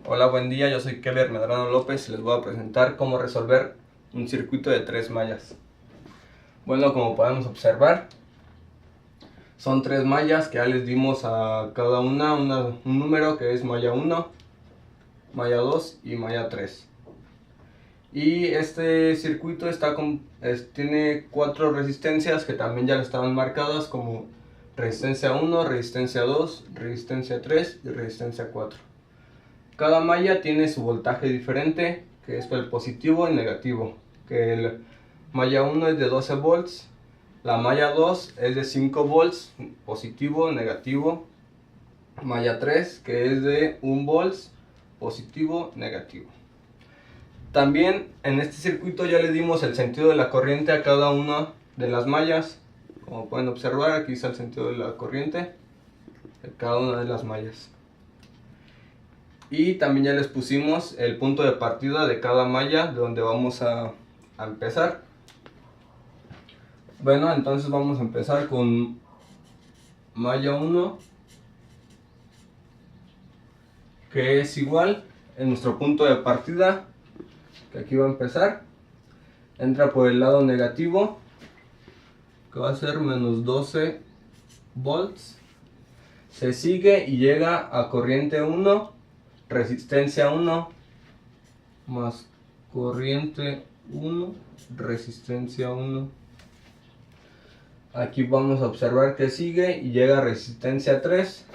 Hola, buen día, yo soy Keller Medrano López y les voy a presentar cómo resolver un circuito de 3 mallas. Bueno, como podemos observar, son 3 mallas que ya les dimos a cada una un número que es malla 1, malla 2 y malla 3. Y este circuito tiene 4 resistencias que también ya estaban marcadas como resistencia 1, resistencia 2, resistencia 3 y resistencia 4. Cada malla tiene su voltaje diferente, que es el positivo y negativo. Que el malla 1 es de 12 volts, la malla 2 es de 5 volts, positivo, negativo. Malla 3 que es de 1 volts, positivo, negativo. También en este circuito ya le dimos el sentido de la corriente a cada una de las mallas. Como pueden observar, aquí está el sentido de la corriente de cada una de las mallas. Y también ya les pusimos el punto de partida de cada malla de donde vamos a empezar. Bueno, entonces vamos a empezar con malla 1, que es igual en nuestro punto de partida, que aquí va a empezar. Entra por el lado negativo, que va a ser menos 12 volts. Se sigue y llega a corriente 1, resistencia 1, más corriente 1, resistencia 1. Aquí vamos a observar que sigue y llega a resistencia 3.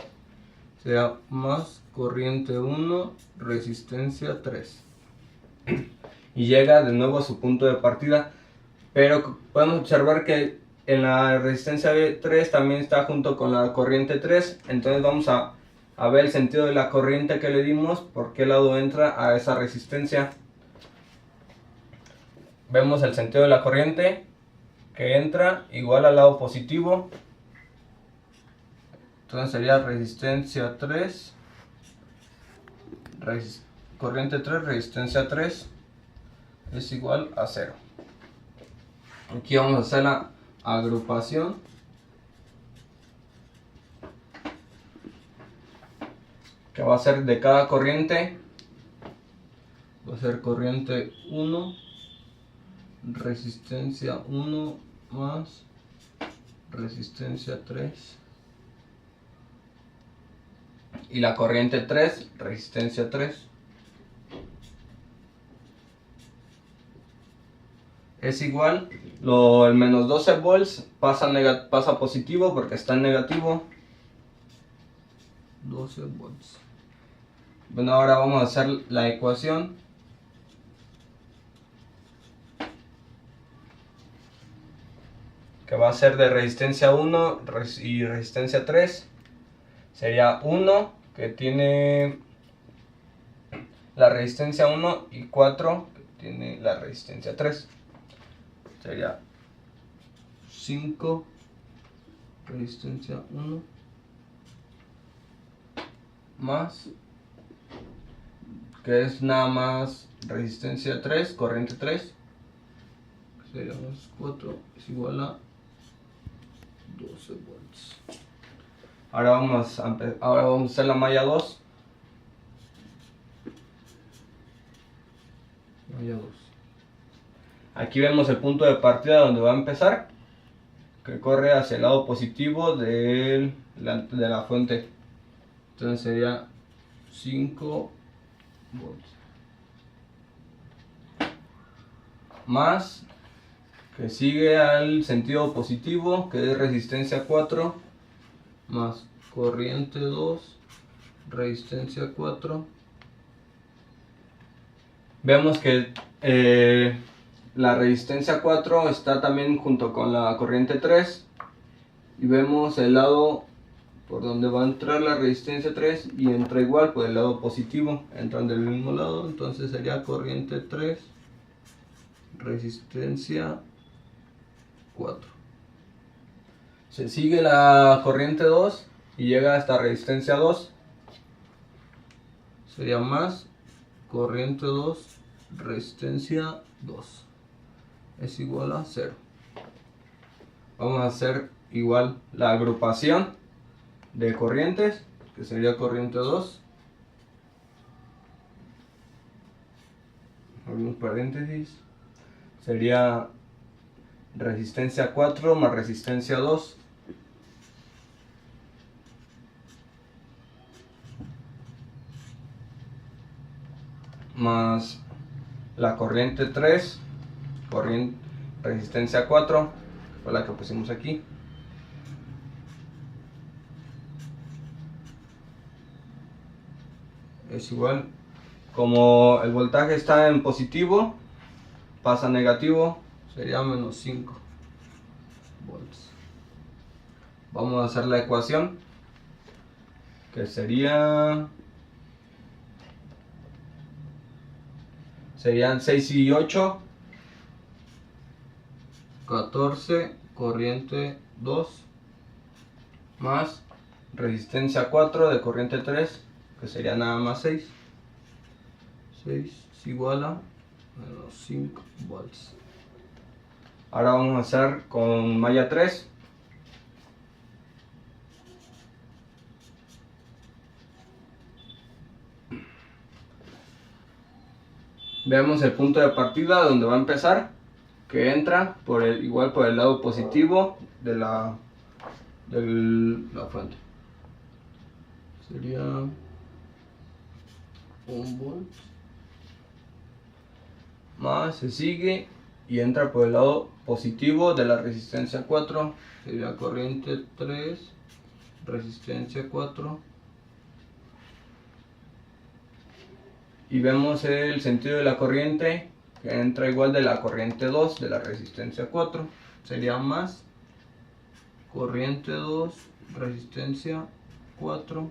Será más corriente 1, resistencia 3. Y llega de nuevo a su punto de partida. Pero podemos observar que en la resistencia 3 también está junto con la corriente 3. Entonces vamos a ver el sentido de la corriente que le dimos, por qué lado entra a esa resistencia. Vemos el sentido de la corriente que entra igual al lado positivo. Entonces sería resistencia 3, corriente 3, resistencia 3 es igual a 0. Aquí vamos a hacer la agrupación. Que va a ser de cada corriente. Va a ser corriente 1, resistencia 1 más resistencia 3. Y la corriente 3, resistencia 3. Es igual, el menos 12 volts pasa positivo porque está en negativo. 12 volts. Bueno, ahora vamos a hacer la ecuación. Que va a ser de resistencia 1 y resistencia 3. Sería 1, que tiene la resistencia 1, y 4, que tiene la resistencia 3. Sería 5, resistencia 1, más, que es nada más resistencia 3, corriente 3. Sería más 4, es igual a 12 volts. Ahora vamos a hacer la malla 2. Malla 2. Aquí vemos el punto de partida donde va a empezar, que corre hacia el lado positivo de la fuente. Entonces sería 5 volts. Más, que sigue al sentido positivo, que es resistencia 4, más corriente 2, resistencia 4. Vemos que la resistencia 4 está también junto con la corriente 3. Y vemos el lado por donde va a entrar la resistencia 3 y entra igual por el lado positivo. Entran del mismo lado, entonces sería corriente 3, resistencia 4. Se sigue la corriente 2 y llega hasta resistencia 2. Sería más corriente 2, resistencia 2. Es igual a 0. Vamos a hacer igual la agrupación de corrientes, que sería corriente 2, abrimos paréntesis, sería resistencia 4 más resistencia 2. Más la corriente 3, resistencia 4, que fue la que pusimos aquí. Es igual, como el voltaje está en positivo, pasa a negativo, sería menos 5 volts. Vamos a hacer la ecuación, que serían 6 y 8, 14, corriente 2, más resistencia 4 de corriente 3, que sería nada más 6. 6 es igual a menos 5 volts. Ahora vamos a hacer con malla 3. Vemos el punto de partida donde va a empezar, que entra igual por el lado positivo de la fuente. Sería 1 volt. Más se sigue y entra por el lado positivo de la resistencia 4. Sería corriente 3, resistencia 4. Y vemos el sentido de la corriente, que entra igual de la corriente 2 de la resistencia 4. Sería más corriente 2, resistencia 4.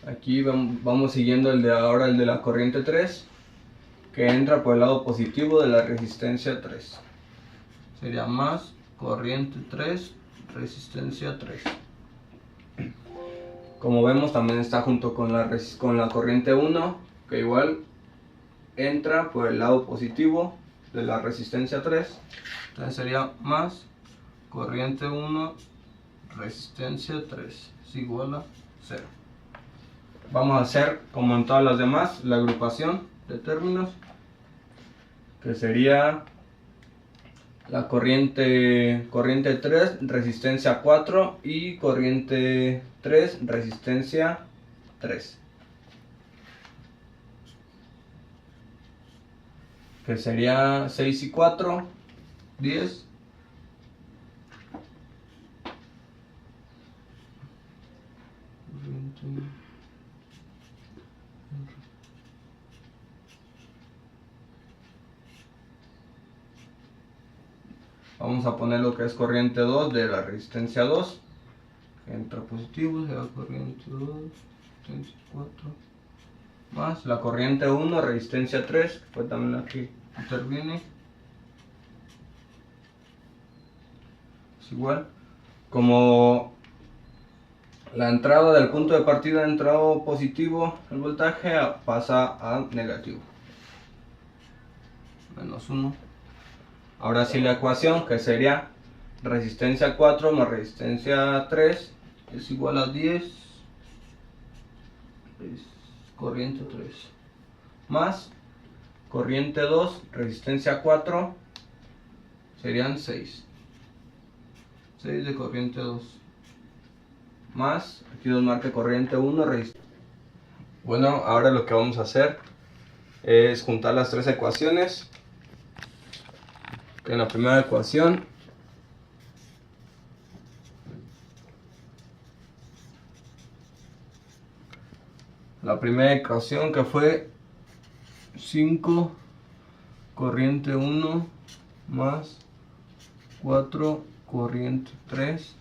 Aquí vamos siguiendo el de ahora, el de la corriente 3, que entra por el lado positivo de la resistencia 3. Sería más corriente 3, resistencia 3. Como vemos, también está junto con la corriente 1, que igual entra por el lado positivo de la resistencia 3. Entonces sería más corriente 1, resistencia 3, es igual a 0. Vamos a hacer, como en todas las demás, la agrupación de términos, que sería la corriente 3, resistencia 4, y corriente 3, resistencia 3. Que sería 6 y 4, 10. Vamos a poner lo que es corriente 2 de la resistencia 2. Entra positivo, será corriente 2, resistencia 4. Más la corriente 1, resistencia 3, que fue también la que interviene. Es igual. Como la entrada del punto de partida ha entrado positivo, el voltaje pasa a negativo. Menos 1. Ahora sí la ecuación, que sería resistencia 4 más resistencia 3 es igual a 10, es corriente 3, más corriente 2, resistencia 4, serían 6 de corriente 2, más, aquí nos marca corriente 1, resistencia. Bueno, ahora lo que vamos a hacer es juntar las tres ecuaciones. Que en la primera ecuación que fue 5 corriente 1 más 4 corriente 3 es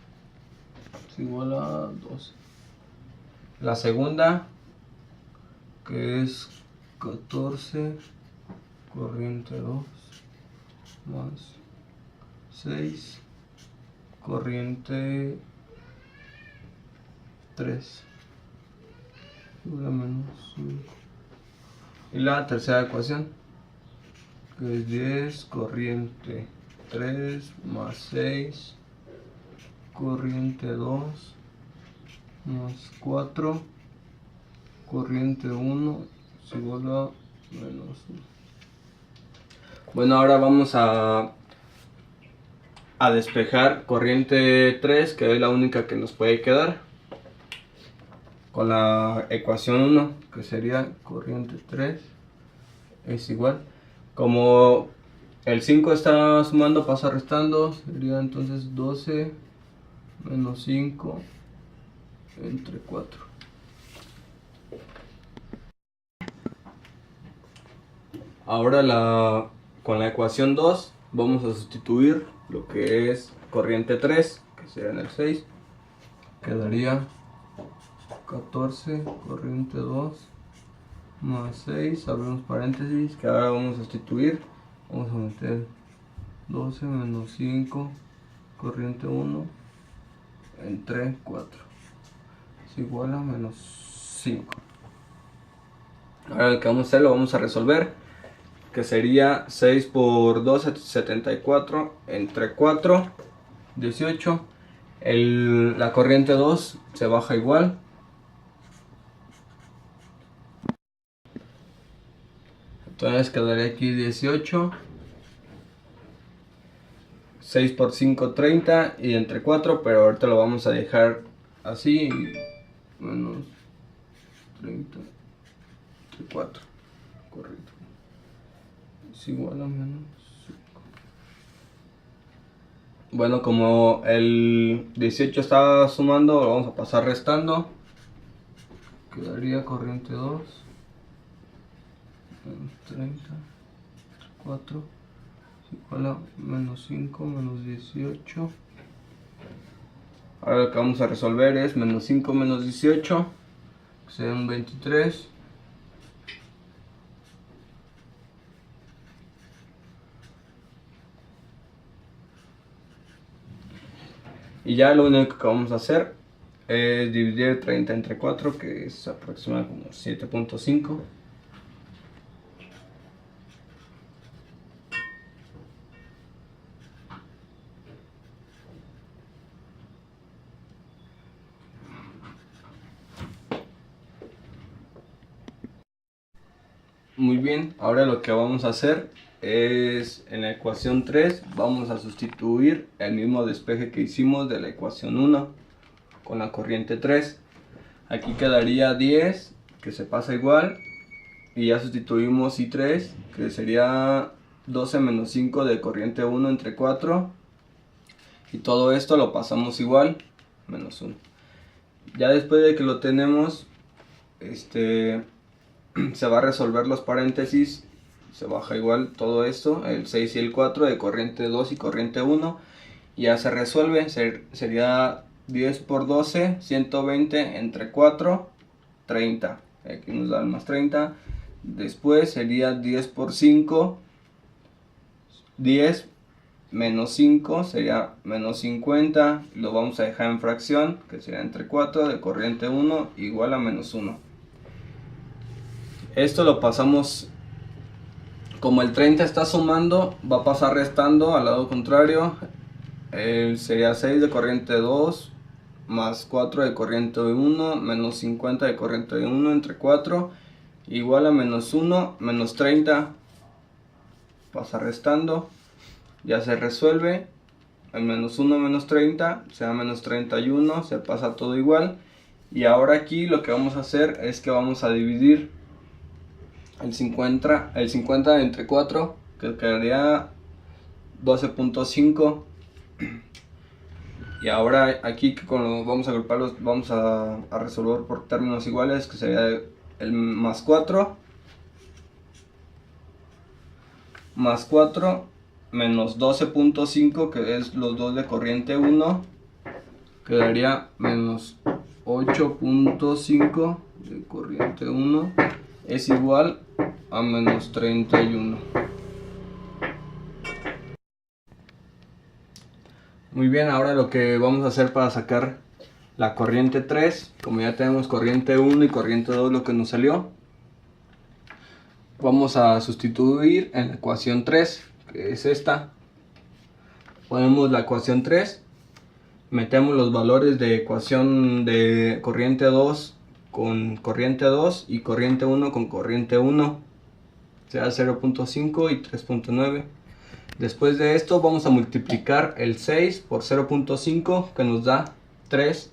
igual a 12. La segunda, que es 14 corriente 2 más 6 corriente 3 menos 5. Y la tercera ecuación, que es 10 corriente 3 más 6 corriente 2 más 4 corriente 1 es igual a menos 1. Bueno, ahora vamos a despejar corriente 3, que es la única que nos puede quedar, con la ecuación 1, que sería corriente 3 es igual, como el 5 está sumando, pasa restando, sería entonces 12 menos 5 entre 4. Ahora con la ecuación 2 vamos a sustituir lo que es corriente 3, que sería en el 6, quedaría 14 corriente 2 más 6, abrimos paréntesis, que ahora vamos a sustituir, vamos a meter 12 menos 5 corriente 1 entre 4 es igual a menos 5. Ahora lo que vamos a hacer, lo vamos a resolver, que sería 6 por 2, 74, entre 4, 18. La corriente 2 se baja igual. Entonces quedaría aquí 18. 6 por 5, 30. Y entre 4, pero ahorita lo vamos a dejar así. Menos 30 entre 4. Correcto. Es igual a menos 5. Bueno, como el 18 está sumando, lo vamos a pasar restando. Quedaría corriente 2 menos 30 4 es igual a menos 5 menos 18. Ahora lo que vamos a resolver es menos 5 menos 18, que sería un 23. Y ya lo único que vamos a hacer es dividir 30 entre 4, que es aproximadamente como 7.5. Muy bien, ahora lo que vamos a hacer es, en la ecuación 3 vamos a sustituir el mismo despeje que hicimos de la ecuación 1 con la corriente 3. Aquí quedaría 10, que se pasa igual, y ya sustituimos I3, que sería 12 menos 5 de corriente 1 entre 4, y todo esto lo pasamos igual, menos 1. Ya después de que lo tenemos, se va a resolver los paréntesis, se baja igual todo esto, el 6 y el 4 de corriente 2 y corriente 1, y ya se resuelve, sería 10 por 12, 120 entre 4, 30, aquí nos da el más 30, después sería 10 por 5, 10 menos 5 sería menos 50, lo vamos a dejar en fracción, que sería entre 4 de corriente 1 igual a menos 1. Esto lo pasamos, como el 30 está sumando, va a pasar restando al lado contrario. Sería 6 de corriente 2 más 4 de corriente 1 menos 50 de corriente 1 entre 4 igual a menos 1, menos 30, pasa restando, ya se resuelve. El menos 1 menos 30 se da menos 31, se pasa todo igual. Y ahora aquí lo que vamos a hacer es que vamos a dividir el 50 entre 4, que quedaría 12.5. Y ahora aquí que vamos a agruparlos, vamos a resolver por términos iguales, que sería el más 4 menos 12.5, que es los dos de corriente 1, quedaría menos 8.5 de corriente 1 es igual a menos 31. Muy bien, ahora lo que vamos a hacer para sacar la corriente 3, como ya tenemos corriente 1 y corriente 2 lo que nos salió, vamos a sustituir en la ecuación 3, que es esta. Ponemos la ecuación 3, metemos los valores de ecuación de corriente 2 con corriente 2 y corriente 1 con corriente 1, sea 0.5 y 3.9. Después de esto vamos a multiplicar el 6 por 0.5, que nos da 3,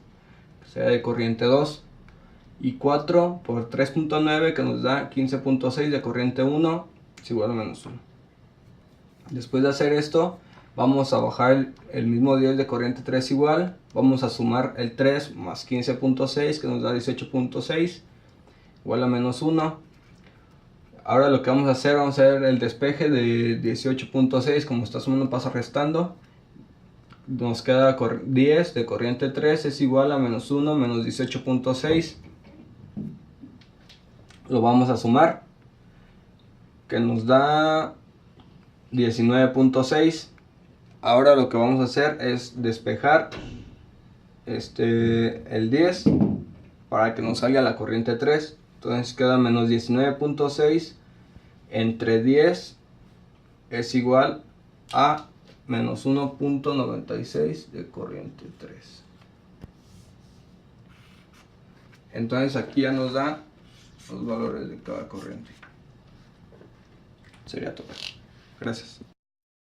que sea de corriente 2, y 4 por 3.9, que nos da 15.6 de corriente 1, es igual a menos 1. Después de hacer esto, vamos a bajar el mismo 10 de corriente 3 igual, vamos a sumar el 3 más 15.6, que nos da 18.6, igual a menos 1. Ahora lo que vamos a hacer el despeje de 18.6, como está sumando pasa restando. Nos queda 10 de corriente 3 es igual a menos 1 menos 18.6. Lo vamos a sumar, que nos da 19.6. Ahora lo que vamos a hacer es despejar el 10 para que nos salga la corriente 3. Entonces queda menos 19.6 entre 10 es igual a menos 1.96 de corriente 3. Entonces aquí ya nos da los valores de cada corriente. Sería todo. Gracias.